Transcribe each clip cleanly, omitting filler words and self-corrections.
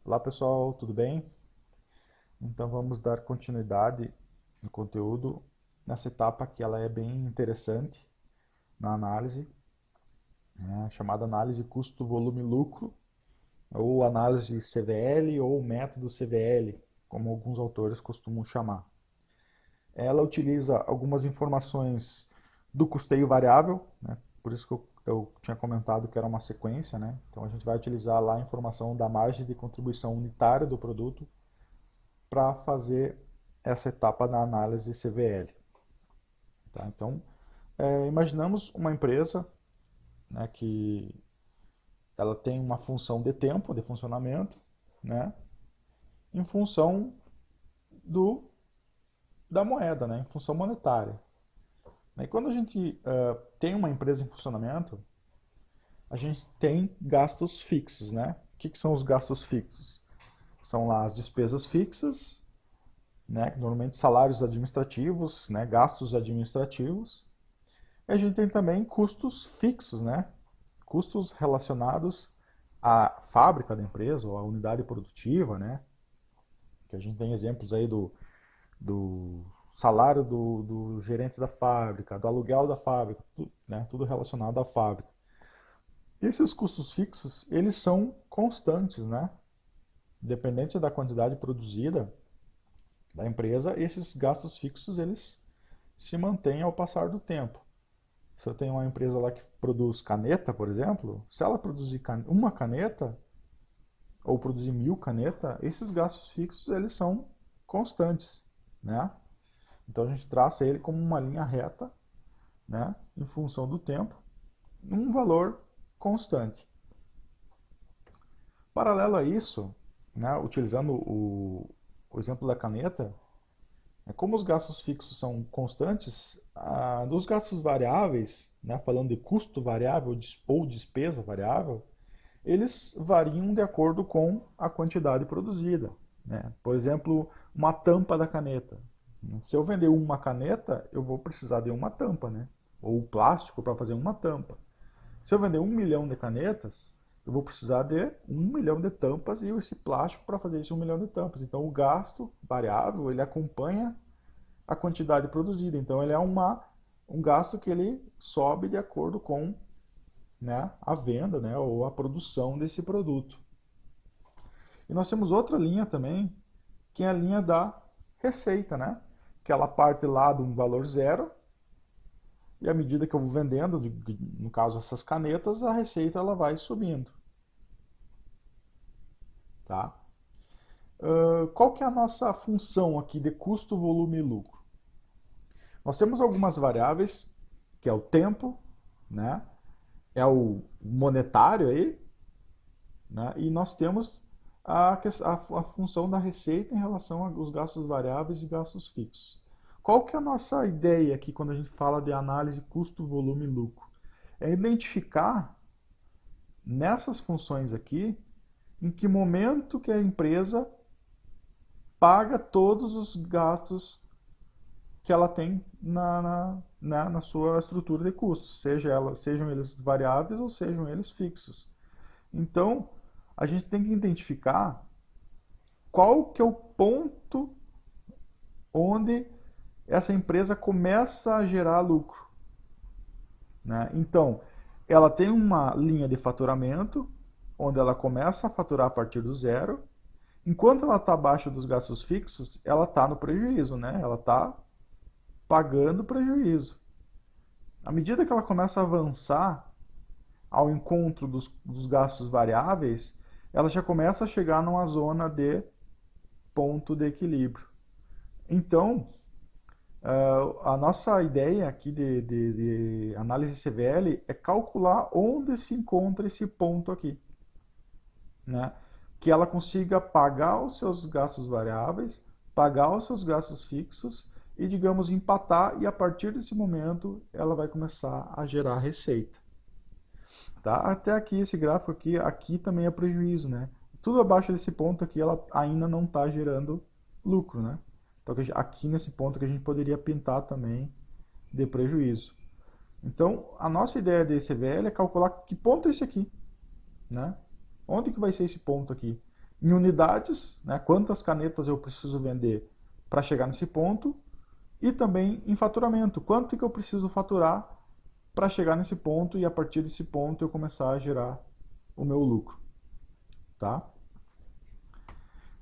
Olá pessoal, tudo bem? Então vamos dar continuidade no conteúdo nessa etapa que ela é bem interessante na análise, né, chamada análise custo-volume-lucro, ou análise CVL ou método CVL, como alguns autores costumam chamar. Ela utiliza algumas informações do custeio variável, né, por isso que eu tinha comentado que era uma sequência, né? Então a gente vai utilizar lá a informação da margem de contribuição unitária do produto para fazer essa etapa da análise CVL. Tá? Então, imaginamos uma empresa, né, que ela tem uma função de tempo, de funcionamento, né, em função do, da moeda, né, em função monetária. E quando a gente tem uma empresa em funcionamento, a gente tem gastos fixos. Né? O que são os gastos fixos? São lá as despesas fixas, né, normalmente salários administrativos, né, gastos administrativos. E a gente tem também custos fixos, né? Custos relacionados à fábrica da empresa ou à unidade produtiva, né? Que a gente tem exemplos aí do salário do gerente da fábrica, do aluguel da fábrica, né? Tudo relacionado à fábrica. Esses custos fixos, eles são constantes, né? Independente da quantidade produzida da empresa, esses gastos fixos, eles se mantêm ao passar do tempo. Se eu tenho uma empresa lá que produz caneta, por exemplo, se ela produzir uma caneta ou produzir 1000 canetas, esses gastos fixos eles são constantes, né? Então a gente traça ele como uma linha reta, né? Em função do tempo, um valor constante. Paralelo a isso, né? Utilizando o exemplo da caneta, como os gastos fixos são constantes, dos gastos variáveis, né? Falando de custo variável ou despesa variável, eles variam de acordo com a quantidade produzida. Né? Por exemplo, uma tampa da caneta. Se eu vender uma caneta, eu vou precisar de uma tampa, né? Ou plástico para fazer uma tampa. Se eu vender 1 milhão de canetas, eu vou precisar de 1 milhão de tampas e esse plástico para fazer esse 1 milhão de tampas. Então o gasto variável ele acompanha a quantidade produzida. Então ele é um gasto que ele sobe de acordo com, né, a venda, né, ou a produção desse produto. E nós temos outra linha também, que é a linha da receita, né? Que ela parte lá de um valor zero, e à medida que eu vou vendendo, no caso essas canetas, a receita ela vai subindo. Tá? Qual que é a nossa função aqui de custo, volume e lucro? Nós temos algumas variáveis, que é o tempo, né? É o monetário aí, né? E nós temos a função da receita em relação aos gastos variáveis e gastos fixos. Qual que é a nossa ideia aqui quando a gente fala de análise custo, volume e lucro? É identificar nessas funções aqui em que momento que a empresa paga todos os gastos que ela tem na sua estrutura de custos, sejam eles variáveis ou sejam eles fixos. Então, a gente tem que identificar qual que é o ponto onde essa empresa começa a gerar lucro. Né? Então, ela tem uma linha de faturamento, onde ela começa a faturar a partir do zero. Enquanto ela está abaixo dos gastos fixos, ela está no prejuízo, né? Ela está pagando prejuízo. À medida que ela começa a avançar ao encontro dos gastos variáveis, ela já começa a chegar numa zona de ponto de equilíbrio. Então, a nossa ideia aqui de análise CVL é calcular onde se encontra esse ponto aqui. Né? Que ela consiga pagar os seus gastos variáveis, pagar os seus gastos fixos e, digamos, empatar, e a partir desse momento ela vai começar a gerar receita. Tá? Até aqui, esse gráfico aqui também é prejuízo, né? Tudo abaixo desse ponto aqui, ela ainda não está gerando lucro, né? Então, aqui nesse ponto que a gente poderia pintar também de prejuízo. Então, a nossa ideia de CVL é calcular que ponto é esse aqui, né? Onde que vai ser esse ponto aqui? em unidades, né, quantas canetas eu preciso vender para chegar nesse ponto, e também em faturamento, quanto que eu preciso faturar para chegar nesse ponto e a partir desse ponto eu começar a gerar o meu lucro, tá?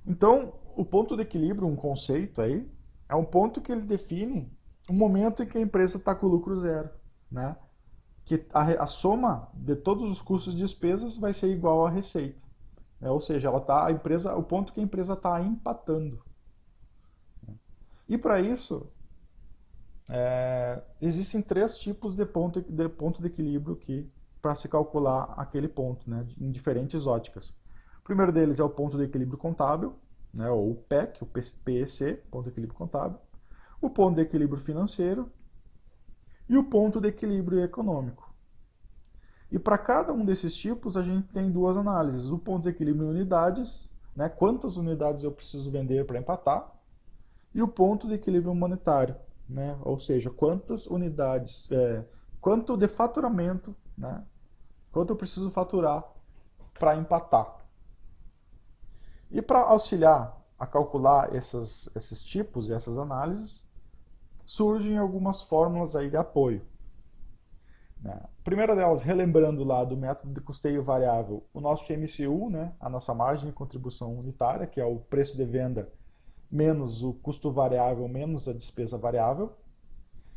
Então, o ponto de equilíbrio, um conceito aí, é um ponto que ele define o momento em que a empresa está com lucro zero, né? Que a soma de todos os custos e despesas vai ser igual à receita, né? Ou seja, o ponto que a empresa está empatando. E para isso, existem três tipos de ponto de equilíbrio para se calcular aquele ponto, né, em diferentes óticas. O primeiro deles é o ponto de equilíbrio contábil, né, ou o PEC, o PEC, ponto de equilíbrio contábil, o ponto de equilíbrio financeiro e o ponto de equilíbrio econômico. E para cada um desses tipos a gente tem duas análises, o ponto de equilíbrio em unidades, né, quantas unidades eu preciso vender para empatar, e o ponto de equilíbrio monetário, né? Ou seja, quantas unidades, quanto de faturamento, né? Quanto eu preciso faturar para empatar. E para auxiliar a calcular esses tipos e essas análises, surgem algumas fórmulas aí de apoio, né? A primeira delas, relembrando lá do método de custeio variável, o nosso MCU, né? A nossa margem de contribuição unitária, que é o preço de venda menos o custo variável, menos a despesa variável.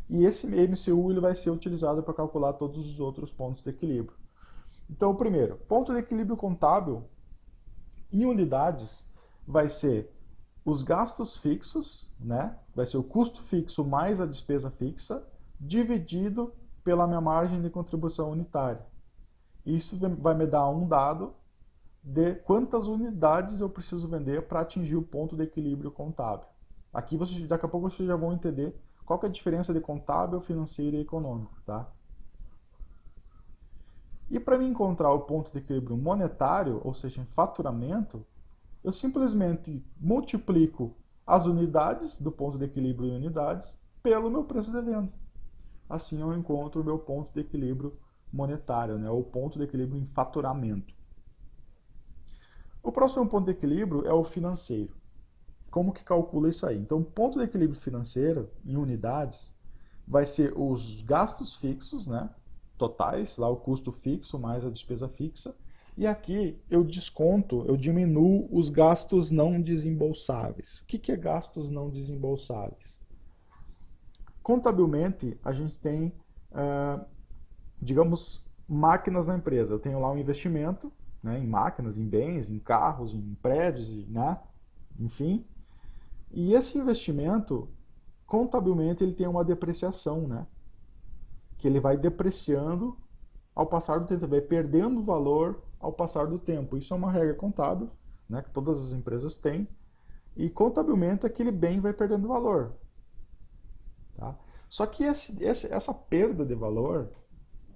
E esse MCU ele vai ser utilizado para calcular todos os outros pontos de equilíbrio. Então, o primeiro, ponto de equilíbrio contábil, em unidades, vai ser os gastos fixos, né? Vai ser o custo fixo mais a despesa fixa, dividido pela minha margem de contribuição unitária. Isso vai me dar um dado de quantas unidades eu preciso vender para atingir o ponto de equilíbrio contábil. Aqui daqui a pouco vocês já vão entender qual que é a diferença de contábil, financeiro e econômico, tá? E para mim encontrar o ponto de equilíbrio monetário, ou seja, em faturamento, eu simplesmente multiplico as unidades do ponto de equilíbrio em unidades pelo meu preço de venda. Assim eu encontro o meu ponto de equilíbrio monetário, né? Ou ponto de equilíbrio em faturamento. O próximo ponto de equilíbrio é o financeiro. Como que calcula isso aí? Então, o ponto de equilíbrio financeiro, em unidades, vai ser os gastos fixos, né? Totais, lá o custo fixo mais a despesa fixa. E aqui eu desconto, eu diminuo os gastos não desembolsáveis. O que é gastos não desembolsáveis? Contabilmente, a gente tem, digamos, máquinas na empresa. Eu tenho lá um investimento, né, em máquinas, em bens, em carros, em prédios, né, enfim. E esse investimento, contabilmente, ele tem uma depreciação, né, que ele vai depreciando ao passar do tempo, vai perdendo valor ao passar do tempo. Isso é uma regra contábil, né, que todas as empresas têm. E contabilmente aquele bem vai perdendo valor. Tá? Só que essa perda de valor,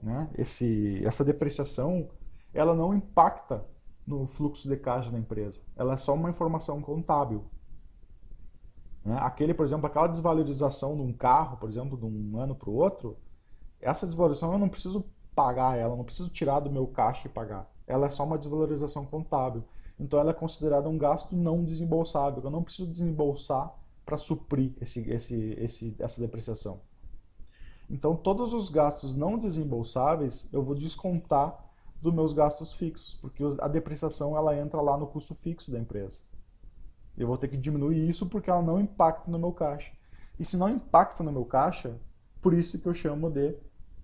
né, essa depreciação, ela não impacta no fluxo de caixa da empresa. Ela é só uma informação contábil. Né? Por exemplo, aquela desvalorização de um carro, por exemplo, de um ano para o outro, essa desvalorização eu não preciso pagar ela, não preciso tirar do meu caixa e pagar. Ela é só uma desvalorização contábil. Então ela é considerada um gasto não desembolsável. Eu não preciso desembolsar para suprir essa depreciação. Então todos os gastos não desembolsáveis eu vou descontar dos meus gastos fixos, porque a depreciação ela entra lá no custo fixo da empresa. Eu vou ter que diminuir isso porque ela não impacta no meu caixa. E se não impacta no meu caixa, por isso que eu chamo de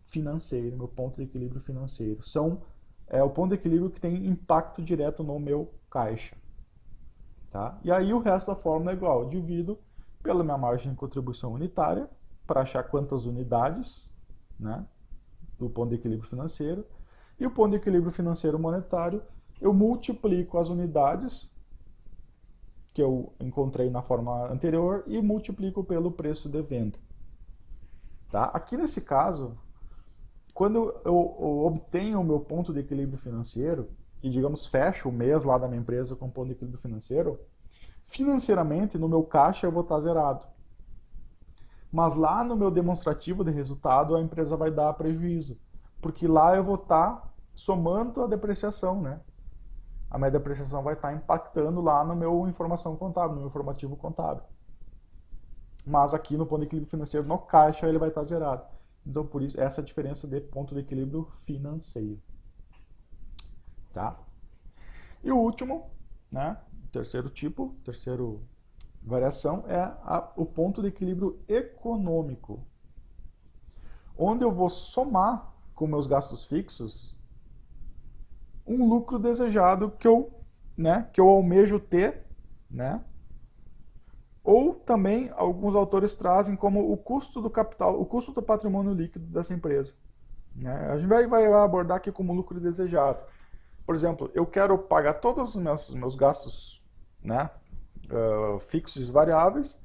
financeiro, meu ponto de equilíbrio financeiro. É o ponto de equilíbrio que tem impacto direto no meu caixa. Tá? E aí o resto da fórmula é igual, eu divido pela minha margem de contribuição unitária, para achar quantas unidades, né, do ponto de equilíbrio financeiro, e o ponto de equilíbrio financeiro monetário, eu multiplico as unidades que eu encontrei na forma anterior e multiplico pelo preço de venda. Tá? Aqui nesse caso, quando eu obtenho o meu ponto de equilíbrio financeiro, e digamos fecho o mês lá da minha empresa com ponto de equilíbrio financeiro, financeiramente no meu caixa eu vou estar zerado. Mas lá no meu demonstrativo de resultado a empresa vai dar prejuízo, porque lá eu vou estar somando a depreciação, né? a minha depreciação vai estar impactando lá no meu informação contábil, no meu informativo contábil. Mas aqui no ponto de equilíbrio financeiro, no caixa, ele vai estar zerado. Então, por isso, essa é a diferença de ponto de equilíbrio financeiro. Tá? E o último, né, terceiro tipo, terceira variação, é o ponto de equilíbrio econômico, onde eu vou somar com meus gastos fixos um lucro desejado que eu almejo ter, né? Ou também alguns autores trazem como o custo do capital, o custo do patrimônio líquido dessa empresa. Né? A gente vai abordar aqui como lucro desejado. Por exemplo, eu quero pagar todos os meus gastos, né, fixos e variáveis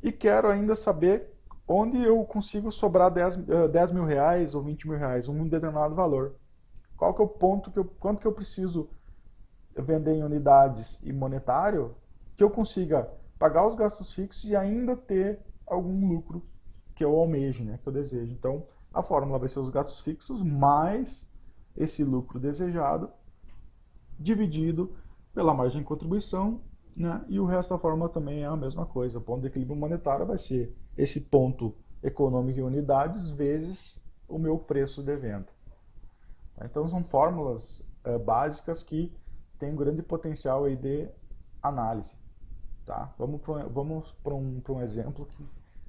e quero ainda saber onde eu consigo sobrar 10 mil reais ou 20 mil reais, um determinado valor. Qual que é o ponto, quanto que eu preciso vender em unidades e monetário que eu consiga pagar os gastos fixos e ainda ter algum lucro que eu almeje, né, que eu desejo. Então, a fórmula vai ser os gastos fixos mais esse lucro desejado dividido pela margem de contribuição, né, e o resto da fórmula também é a mesma coisa. O ponto de equilíbrio monetário vai ser esse ponto econômico em unidades vezes o meu preço de venda. Então, são fórmulas básicas que têm um grande potencial aí de análise. Tá? Vamos para um exemplo que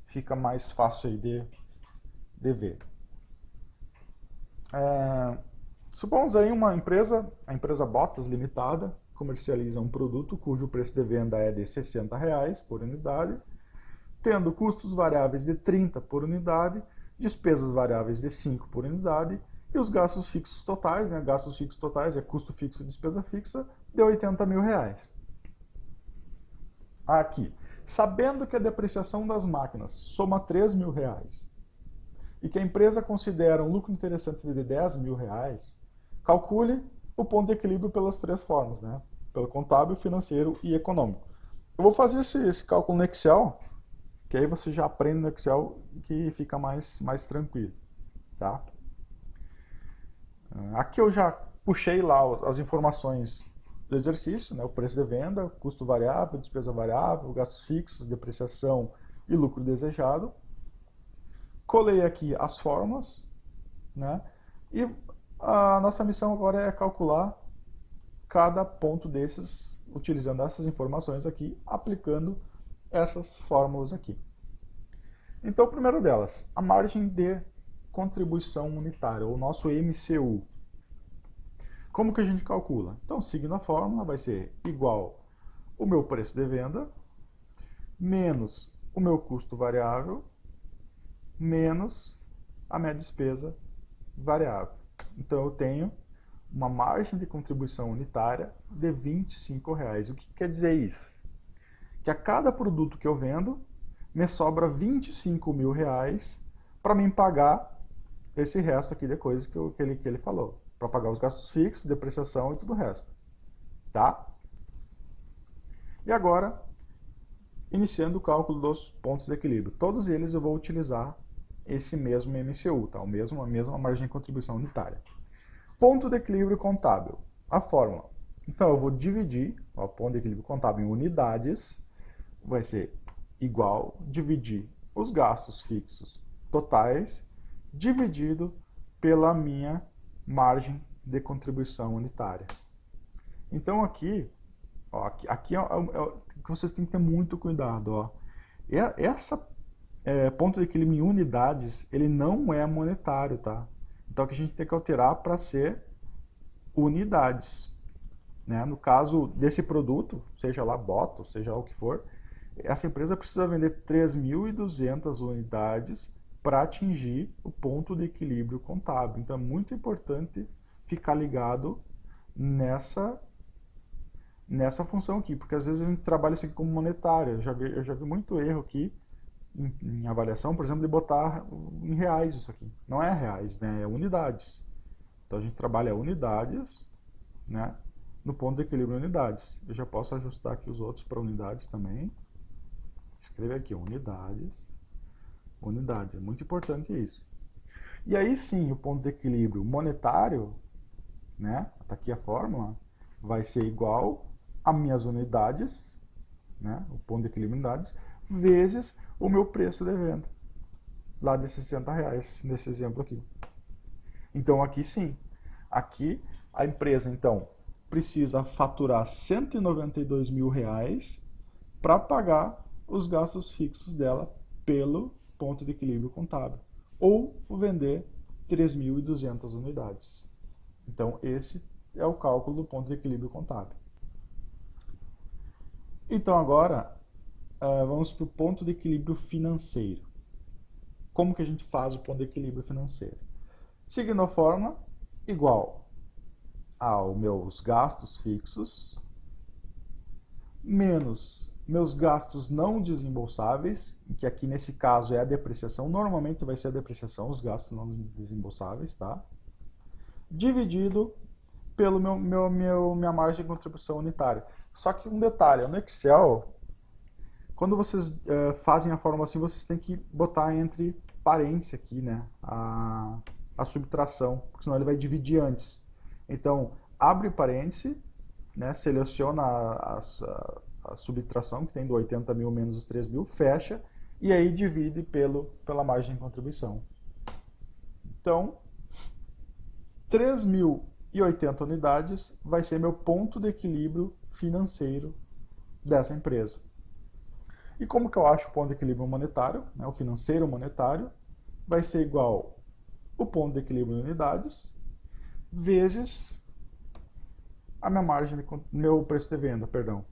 fica mais fácil aí de ver. Supomos aí uma empresa, a empresa Botas Limitada, comercializa um produto cujo preço de venda é de R$60 por unidade, tendo custos variáveis de 30 por unidade, despesas variáveis de 5 por unidade e os gastos fixos totais, né? Gastos fixos totais é custo fixo e despesa fixa, de 80 mil reais. Aqui, sabendo que a depreciação das máquinas soma 3 mil reais e que a empresa considera um lucro interessante de 10 mil reais, calcule o ponto de equilíbrio pelas três formas, né? Pelo contábil, financeiro e econômico. Eu vou fazer esse cálculo no Excel, que aí você já aprende no Excel que fica mais tranquilo, tá? Aqui eu já puxei lá as informações do exercício, né? O preço de venda, custo variável, despesa variável, gastos fixos, depreciação e lucro desejado. Colei aqui as fórmulas, né? E a nossa missão agora é calcular cada ponto desses, utilizando essas informações aqui, aplicando essas fórmulas aqui. Então, o primeiro delas, a margem de contribuição unitária, o nosso MCU. Como que a gente calcula? Então, seguindo a fórmula, vai ser igual o meu preço de venda, menos o meu custo variável, menos a minha despesa variável. Então, eu tenho uma margem de contribuição unitária de R$25. O que quer dizer isso? Que a cada produto que eu vendo, me sobra R$25 mil para mim pagar esse resto aqui de coisas que ele falou. Para pagar os gastos fixos, depreciação e tudo o resto. Tá? E agora, iniciando o cálculo dos pontos de equilíbrio. Todos eles eu vou utilizar esse mesmo MCU, tá? A mesma margem de contribuição unitária. Ponto de equilíbrio contábil. A fórmula. Então, eu vou dividir o ponto de equilíbrio contábil em unidades. Vai ser igual dividir os gastos fixos totais dividido pela minha margem de contribuição unitária. Então, aqui que vocês têm que ter muito cuidado. Ó. Essa ponto de equilíbrio em unidades, ele não é monetário, tá? Então, aqui a gente tem que alterar para ser unidades. Né? No caso desse produto, seja lá Botas, seja lá o que for, essa empresa precisa vender 3.200 unidades para atingir o ponto de equilíbrio contábil. Então, é muito importante ficar ligado nessa função aqui, porque às vezes a gente trabalha isso aqui como monetário. Eu já vi muito erro aqui em avaliação, por exemplo, de botar em reais isso aqui. Não é reais, né? É unidades. Então a gente trabalha unidades, né? No ponto de equilíbrio unidades. Eu já posso ajustar aqui os outros para unidades também. Escreve aqui, unidades. Unidades, é muito importante isso. E aí sim, o ponto de equilíbrio monetário, né? Tá aqui a fórmula. vai ser igual a minhas unidades, né, o ponto de equilíbrio em unidades, vezes o meu preço de venda, lá de R$60, nesse exemplo aqui. Então aqui sim, aqui a empresa então precisa faturar R$192 mil para pagar os gastos fixos dela pelo ponto de equilíbrio contábil, ou vender 3.200 unidades. Então esse é o cálculo do ponto de equilíbrio contábil. Então agora vamos para o ponto de equilíbrio financeiro. Como que a gente faz o ponto de equilíbrio financeiro? Seguindo a fórmula, igual aos meus gastos fixos, menos meus gastos não desembolsáveis, que aqui nesse caso é a depreciação, normalmente vai ser a depreciação, os gastos não desembolsáveis, tá? Dividido pelo minha margem de contribuição unitária. Só que um detalhe, no Excel, quando vocês fazem a fórmula assim, vocês têm que botar entre parênteses aqui, né, a subtração, porque senão ele vai dividir antes. Então, abre parêntese, né, seleciona a subtração que tem do 80 mil menos os 3 mil, fecha, e aí divide pela margem de contribuição. Então, 3.080 unidades vai ser meu ponto de equilíbrio financeiro dessa empresa. E como que eu acho o ponto de equilíbrio monetário, né, o financeiro monetário, vai ser igual o ponto de equilíbrio em unidades vezes a minha margem, meu preço de venda, perdão,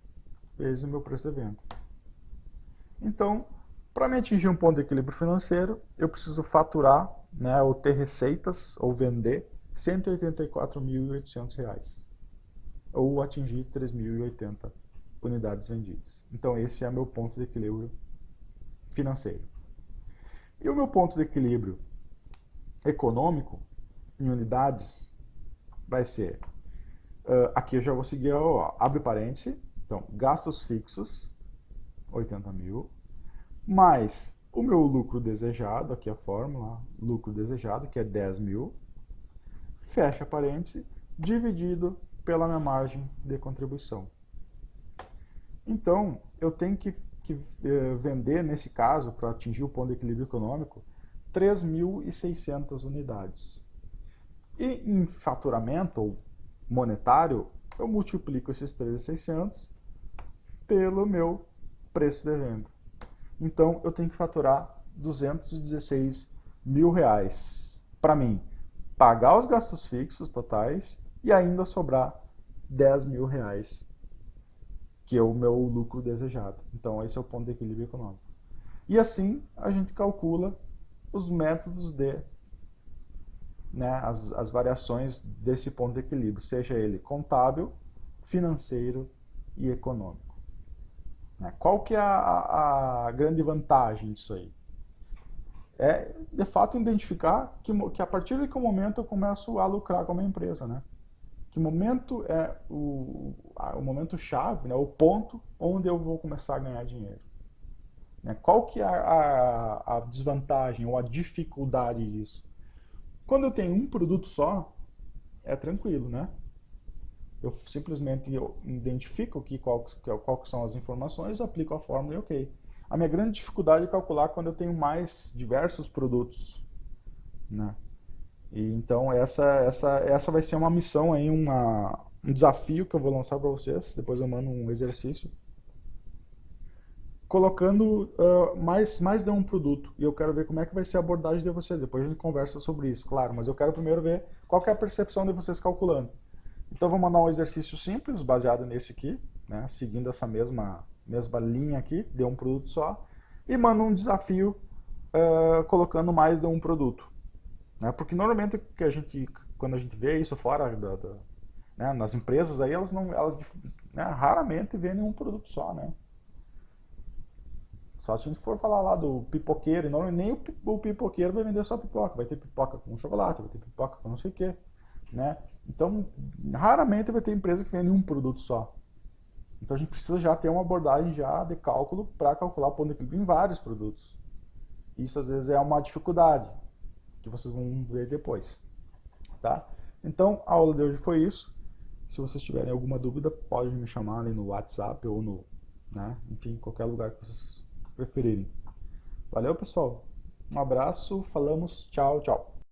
vezes o meu preço de venda. Então, para me atingir um ponto de equilíbrio financeiro, eu preciso faturar, né, ou ter receitas, ou vender R$184.800, ou atingir 3.080 unidades vendidas. Então esse é meu ponto de equilíbrio financeiro. E o meu ponto de equilíbrio econômico, em unidades, vai ser, aqui eu já vou seguir, ó, abre parêntese, então gastos fixos, 80 mil, mais o meu lucro desejado, aqui a fórmula, lucro desejado, que é 10 mil, fecha parêntese, dividido pela minha margem de contribuição. Então, eu tenho que vender, nesse caso, para atingir o ponto de equilíbrio econômico, 3.600 unidades. E em faturamento, ou monetário, eu multiplico esses 3.600 pelo meu preço de venda. Então, eu tenho que faturar R$216 mil para mim pagar os gastos fixos totais e ainda sobrar R$10 mil, que é o meu lucro desejado. Então, esse é o ponto de equilíbrio econômico. E assim, a gente calcula os métodos de, né, as variações desse ponto de equilíbrio, seja ele contábil, financeiro e econômico. Qual que é a grande vantagem disso aí? É, de fato, identificar que a partir de que momento eu começo a lucrar com a minha empresa, né? Que momento é o momento chave, né? O ponto onde eu vou começar a ganhar dinheiro. Né? Qual que é a desvantagem ou a dificuldade disso? Quando eu tenho um produto só, é tranquilo, né? Eu simplesmente identifico qual são as informações, aplico a fórmula e ok. A minha grande dificuldade é calcular quando eu tenho diversos produtos, né? E então essa vai ser uma missão aí, um desafio que eu vou lançar para vocês. Depois eu mando um exercício colocando mais de um produto. E eu quero ver como é que vai ser a abordagem de vocês. Depois a gente conversa sobre isso, claro. Mas eu quero primeiro ver qual que é a percepção de vocês calculando. Então eu vou mandar um exercício simples, baseado nesse aqui, né, seguindo essa mesma linha aqui, de um produto só, e mando um desafio colocando mais de um produto. Né, porque normalmente quando a gente vê isso fora, né, nas empresas, aí elas né, raramente vendem um produto só. Né? Só se a gente for falar lá do pipoqueiro, não, nem o pipoqueiro vai vender só pipoca, vai ter pipoca com chocolate, vai ter pipoca com não sei o que. Né? Então, raramente vai ter empresa que vende um produto só. Então a gente precisa já ter uma abordagem já de cálculo para calcular o ponto de equilíbrio em vários produtos. Isso às vezes é uma dificuldade, que vocês vão ver depois. Tá? Então, a aula de hoje foi isso. Se vocês tiverem alguma dúvida, podem me chamar ali no WhatsApp ou no, né, enfim, qualquer lugar que vocês preferirem. Valeu, pessoal. Um abraço, falamos, tchau, tchau.